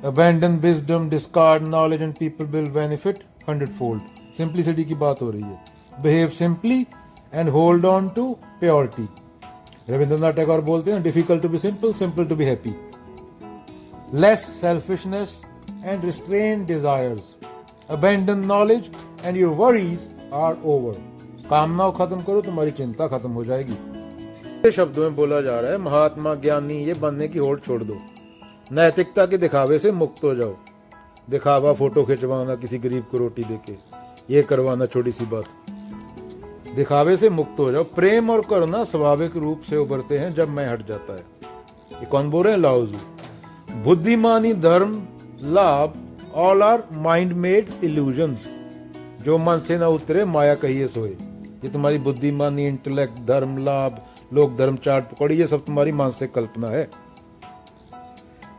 Abandon wisdom, discard knowledge and people will benefit 100-fold. Simplicity की बात हो रही है. Behave simply and hold on to purity. Rabindranath Tagore बोलते हैं difficult to be simple, simple to be happy. Less selfishness and restrained desires. Abandon knowledge and your worries are over. कामनाओं खत्म करो, तुम्हारी चिंता खत्म हो जाएगी. शब्दों में बोला जा रहा है महात्मा ज्ञानी ये बनने की होड़ छोड़ दो, नैतिकता के दिखावे से मुक्त हो जाओ. दिखावा, फोटो खिंचवाना, किसी गरीब को रोटी देके, ये करवाना छोटी सी बात. दिखावे से मुक्त हो जाओ. प्रेम और करुणा स्वाभाविक रूप से उभरते हैं जब मैं हट जाता है. ये कौन बोल रहे हैं? लाओजू. बुद्धिमानी, धर्म, लाभ, all are mind made illusions. जो मन से न उतरे माया कहिए सोए. ये तुम्हारी बुद्धिमानी, इंटेलेक्ट, धर्म, लाभ, लोग धर्म चाट पकड़ी, ये सब तुम्हारी मानसिक कल्पना है.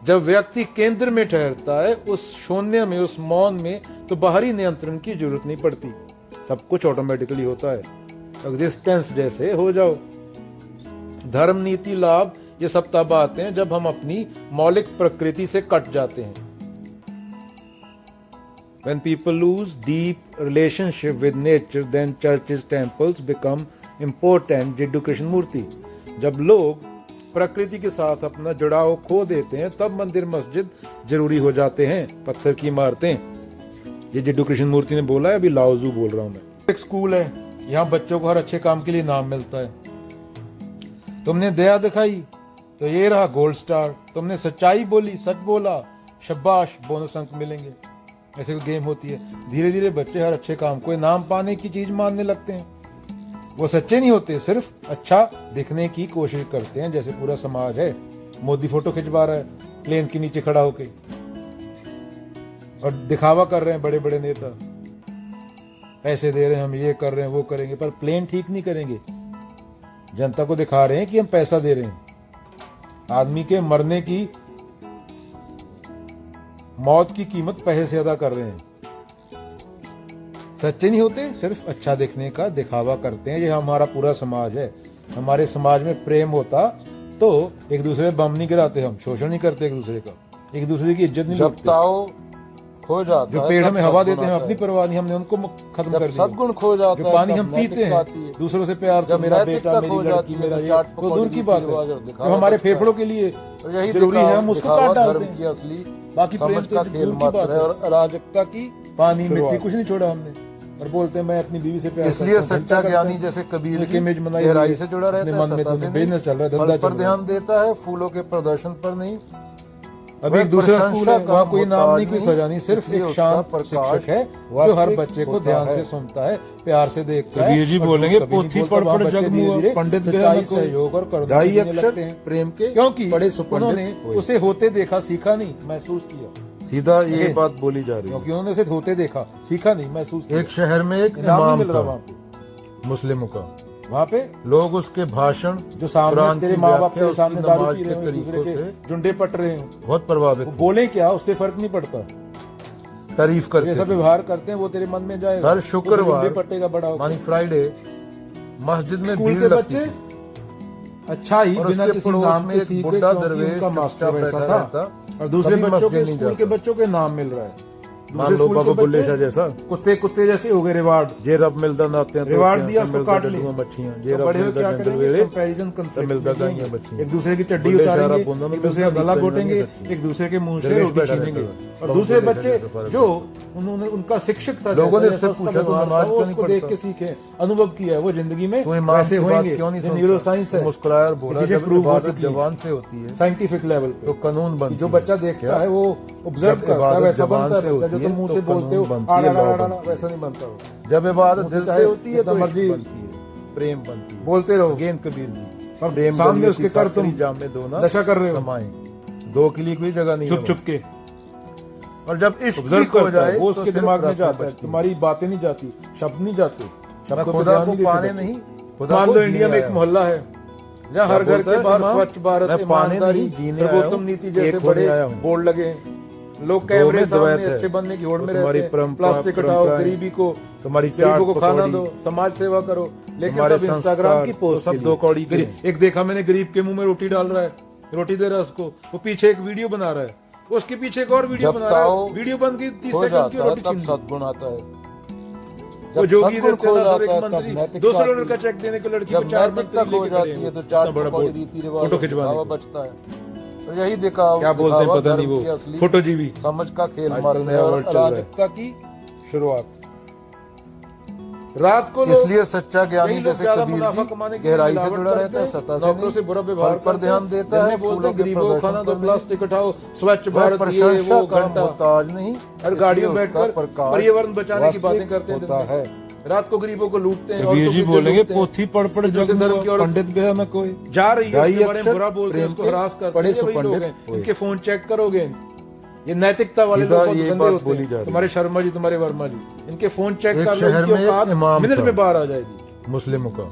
जब व्यक्ति केंद्र में ठहरता है, उस शून्य में, उस मौन में, तो बाहरी नियंत्रण की जरूरत नहीं पड़ती. सब कुछ ऑटोमेटिकली होता है. एग्जिस्टेंस जैसे हो जाओ. धर्म, नीति, लाभ, ये सब तब आते हैं जब हम अपनी मौलिक प्रकृति से कट जाते हैं. When people lose deep relationship with nature, then churches, temples become important. Jiddu Krishnamurthy. जब लोग प्रकृति के साथ अपना जुड़ाव खो देते हैं, तब मंदिर, मस्जिद जरूरी हो जाते हैं. पत्थर की इमारतें. ये जिड्डू कृष्णमूर्ति ने बोला है, अभी लाओजू बोल रहा हूं मैं. एक स्कूल है, यहाँ बच्चों को हर अच्छे काम के लिए इनाम मिलता है. तुमने दया दिखाई तो ये रहा गोल्ड स्टार. तुमने सच्चाई बोली, सच बोला, शाबाश, बोनस अंक मिलेंगे. ऐसे कोई गेम होती है. धीरे धीरे बच्चे हर अच्छे काम को इनाम पाने की चीज मानने लगते हैं. वो सच्चे नहीं होते, सिर्फ अच्छा दिखने की कोशिश करते हैं. जैसे पूरा समाज है. मोदी फोटो खिंचवा रहा है प्लेन के नीचे खड़ा होके, और दिखावा कर रहे हैं बड़े बड़े नेता. पैसे दे रहे हैं, हम ये कर रहे हैं, वो करेंगे, पर प्लेन ठीक नहीं करेंगे. जनता को दिखा रहे हैं कि हम पैसा दे रहे हैं. आदमी के मरने की, मौत की कीमत पैसे से अदा कर रहे हैं. सच्चे नहीं होते, सिर्फ अच्छा दिखने का दिखावा करते हैं. ये हमारा पूरा समाज है. हमारे समाज में प्रेम होता तो एक दूसरे बम नहीं गिराते, हम शोषण नहीं करते एक दूसरे का, एक दूसरे की इज्जत नहीं लूटते. खो जाता जो पेड़ हमें हवा देते हैं, अपनी परवाह नहीं, हमने उनको खत्म कर दिया. सद्गुण खो जाता है. जो पानी हम पीते हैं, दूसरों से प्यार, तो मेरा बेटा, मेरी लड़की, मेरा ये, तो दूर की बात है. जो हमारे फेफड़ों के लिए जरूरी है, हम उसको काट डालते हैं. असली बाकी प्रेम तो दूर की बात है. और अराजकता की पानी, मिट्टी, कुछ नहीं छोड़ा हमने. और बोलते हैं मैं अपनी बीवी से प्यार करता हूं. इसलिए सच्चा ज्ञानी जैसे कबीर की इमेज बनाई, गहराई से जुड़ा रहता है. मन में तो बिजनेस चल रहा है, धंधा पर ध्यान देता है, फूलों के प्रदर्शन पर नहीं. अभी एक दूसरा स्कूल है, वहाँ कोई नाम नहीं, कोई सजा नहीं, सिर्फ एक शांत शिक्षक है जो हर बच्चे को ध्यान से सुनता है, प्यार से देखता है. कबीर जी बोलेंगे, पोथी पढ़ पढ़ जग मुआ, पंडित सहयोग और करुणा लगते हैं प्रेम के, क्योंकि बड़े उन्होंने उसे होते देखा, सीखा नहीं, महसूस किया. सीधा ये बात बोली जा रही है, क्योंकि उन्होंने उसे होते देखा, सीखा नहीं, महसूस किया. एक शहर में एक इमाम था वहाँ पे, मुस्लिमों का. वहाँ पे लोग उसके भाषण, जो सामने तेरे माँ बाप तेरे सामने दारू पी रहे हैं, दूसरे के जुंडे पट रहे हैं, बहुत प्रभावित. बोले क्या, उससे फर्क नहीं पड़ता. तारीफ करते, जैसा व्यवहार करते हैं वो तेरे मन में जाएगा. हर शुक्रवार पटेगा बड़ा मानी फ्राइडे मस्जिद में स्कूल के बच्चे अच्छा ही बिना किसी नाम के सीखे, दरवेश का मास्टर वैसा था, और दूसरे बच्चों के, स्कूल के बच्चों के नाम मिल रहा है. मान लो बाबा बुल्ले शाह जैसा, कुत्ते कुत्ते जैसे हो गए. रिवार्ड, जे रब मिलता नाते हैं, रिवार्ड दिया, उसको काट लिया. मच्छियां, जे रब मिलता वेले कंपैरिजन मिलता गाइयां बच्चियां. एक दूसरे की चड्डी उतारेंगे, एक दूसरे का गला घोटेंगे, एक दूसरे के मुंह से रोटी छीनेंगे. और दूसरे बच्चे जो उन्होंने, उनका शिक्षक था, लोगों ने उससे पूछा तो नमाज क्यों नहीं पढ़ता, देख के सीखे, अनुभव किया है, वो जिंदगी में वैसे होंगे. न्यूरो साइंस है. मुस्कुराया और बोला, जब इबादत जवान से होती है साइंटिफिक लेवल पे, तो कानून बनता है. जो बच्चा देखता है वो ऑब्जर्व करता है, वैसा बनता है. जो तुम मुंह से बोलते हो वैसा नहीं बनता हो. जब इबादत दिल से होती है तो मर्जी बनती है, प्रेम बनती है. बोलते रहो गेंद कबीर जी, और प्रेम सामने उसके कर तुम जामे दो ना, नशा कर रहे हो, दो के लिए कोई जगह नहीं, छुप छुप के. और जब इस हो जाए वो उसके दिमाग में जाता है, तुम्हारी बातें नहीं जाती, शब्द नहीं जाते, शब्द खुदा को पाने नहीं. मान लो इंडिया में एक मोहल्ला है जहाँ हर घर के बाहर स्वच्छ भारत, ईमानदारी, सर्वोत्तम नीति जैसे बड़े बोर्ड लगे. लोग कैमरे सामने अच्छे बनने की होड़ में रहते हैं. प्लास्टिक हटाओ, गरीबी को, गरीबों को खाना दो, समाज सेवा करो, लेकिन सब इंस्टाग्राम की पोस्ट, सब दो कौड़ी. एक देखा मैंने, गरीब के मुंह में रोटी डाल रहा है, रोटी दे रहा है उसको, वो पीछे एक वीडियो बना रहा है, उसके पीछे एक और वीडियो बना रहा है, वीडियो बंद की 30 सेकंड की रोटी छीन ली। सद्गुण आता है, वो जोगी देते हैं ना, एक मंत्री 200 डॉलर का चेक देने को लड़की को 4 मंत्री हो जाती है तो चार बड़ा बड़ी रीति रिवाज फोटो खिंचवाने बचता है। तो यही देखा क्या बोलते हैं पता नहीं, वो फोटो जीवी समझ का खेल मारने और अराजकता की शुरुआत। रात को इसलिए सच्चा ज्ञानी जैसे ज्यादा कबीर मुनाफा जी कमाने के गहराई लिए से जुड़ा रहता है, सतह से नौकरों से बुरा व्यवहार पर ध्यान देता है, बोलते हैं के गरीबों को खाना दो, प्लास्टिक उठाओ, स्वच्छ भारत, ये प्रशंसा वो का घंटा मोहताज नहीं और गाड़ियों में बैठकर पर्यावरण बचाने की बातें करते होता है। रात को गरीबों को लूटते हैं। कबीर जी बोलेंगे पोथी पढ़ पढ़ जग धर्म की औरत पंडित बेहा न कोई जा रही है, उसके बारे में बुरा बोलते हैं, प्रेम उसको के हरास करते बड़े हैं, वही लोग सुपंडित हैं। इनके फोन चेक करोगे, ये नैतिकता वाले लोग बहुत गंदे होते हैं। तुम्हारे शर्मा जी, तुम्हारे वर्मा जी, इनके फोन चेक कर लो, इनकी औकात मिनट में बाहर आ जाएगी। मुस्लिमों का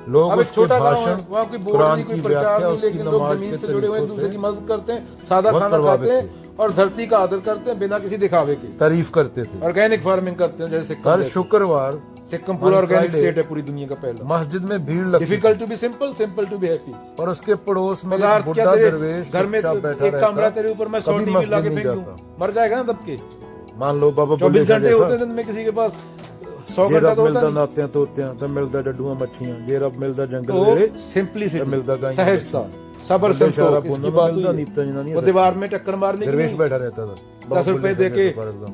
लोग अब एक छोटा गांव है, भाषण वहाँ कोई बोर्ड नहीं, कोई प्रचार नहीं, लेकिन लोग जमीन से जुड़े हुए हैं, दूसरे की मदद करते हैं, सादा खाना खाते हैं और धरती का आदर करते हैं बिना किसी दिखावे के। तारीफ करते थे, ऑर्गेनिक फार्मिंग करते हैं, जैसे हर शुक्रवार सिक्किम पूरा ऑर्गेनिक स्टेट है, पूरी दुनिया का पहला। मस्जिद में भीड़ लगती, difficult to be simple, simple to be happy. और उसके पड़ोस में पदार्थ क्या बुढ़ा तेरे दरवेश घर में एक कमरा तेरे ऊपर मैं 100 टीवी ला के फेंक दूं, मर जाएगा ना दब के। मान लो बाबा 24 घंटे होते हैं दिन में, किसी के पास 100 घंटा तो होता नहीं। नाते तोते तो मिलता डड्डूआ मच्छियां, जे रब मिलता जंगल तो वेले सिंपलिसिटी, मिलता गाय, सहजता, सबर संतोष, इसकी बात हुई है। वो दीवार में टक्कर मारने के लिए बैठा रहता था, 10 रुपए देके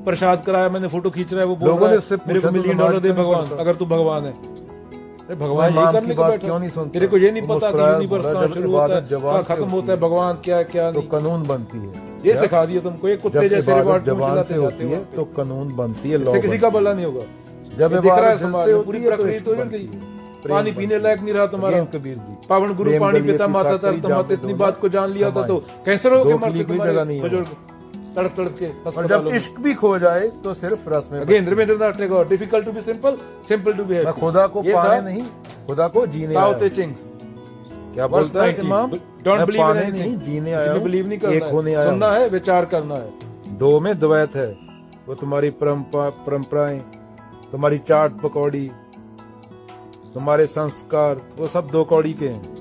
प्रसाद कराया, मैंने फोटो खींच रहा है, वो बोल रहा है मेरे को $1 मिलियन दे भगवान, अगर तू भगवान है। अरे भगवान यही करने को बैठा, तेरे को ये नहीं पता कि यूनिवर्स कहाँ शुरू होता है, कहाँ खत्म होता है, भगवान क्या है क्या नहीं, तो कानून बनती है। ये सिखा दिया तुमको, एक कुत्ते जैसे रिवॉर्ड जबान से होती है तो कानून बनती है, इससे किसी का भला नहीं होगा। जब दिख रहा है समाज में पूरी प्रक्रिया तो मिल गई, पानी पीने लायक नहीं रहा तुम्हारा। कबीर जी पावन गुरु पानी पिता माता तरता मत, इतनी बात को जान लिया था तो कैंसर हो के मरते तुम्हारे बुजुर्ग तड़प तड़प के। और जब इश्क भी खो जाए तो सिर्फ रस में। Again Rabindranath Tagore, difficult to be simple, simple to be happy. खुदा को पाने नहीं, खुदा को जीने ताओ ते चिंग क्या बोलता है इमाम, डोंट बिलीव इन नहीं, एनीथिंग, जीने आया हूं, बिलीव नहीं करना एक होने आया, सुनना है, विचार करना है। दो में द्वैत है, वो तुम्हारी परंपराएं, तुम्हारी चाट पकौड़ी, तुम्हारे संस्कार, वो सब 2 कौड़ी के हैं।